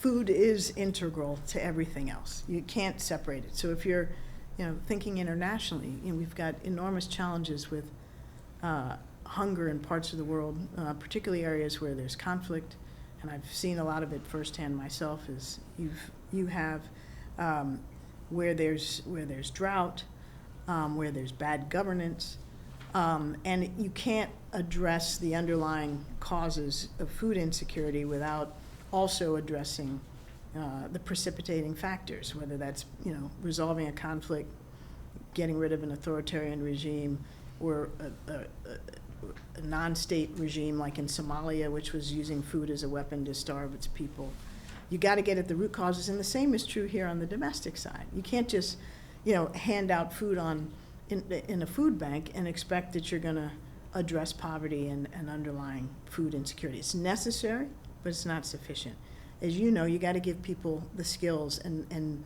food is integral to everything else. You can't separate it. So if you're, thinking internationally, we've got enormous challenges with hunger in parts of the world, particularly areas where there's conflict, and I've seen a lot of it firsthand myself. As you have, where there's drought, where there's bad governance, and you can't address the underlying causes of food insecurity without also addressing the precipitating factors, whether that's resolving a conflict, getting rid of an authoritarian regime, or a non-state regime like in Somalia, which was using food as a weapon to starve its people. You got to get at the root causes, and the same is true here on the domestic side. You can't just hand out food in a food bank and expect that you're going to address poverty and underlying food insecurity. It's necessary, but it's not sufficient. As you know, you got to give people the skills and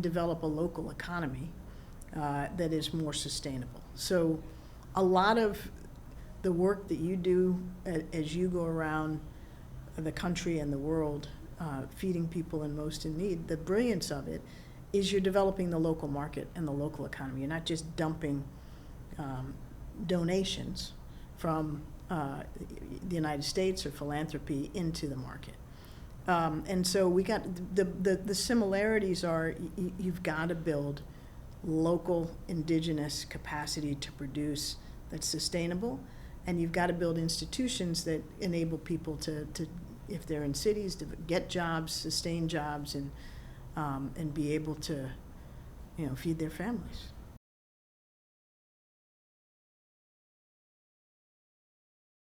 develop a local economy that is more sustainable. So a lot of the work that you do as you go around the country and the world feeding people most in need, the brilliance of it is you're developing the local market and the local economy. You're not just dumping donations from the United States or philanthropy into the market. And so we got the similarities are you've got to build local indigenous capacity to produce that's sustainable, and you've got to build institutions that enable people to if they're in cities, to get jobs, sustain jobs, and be able to feed their families.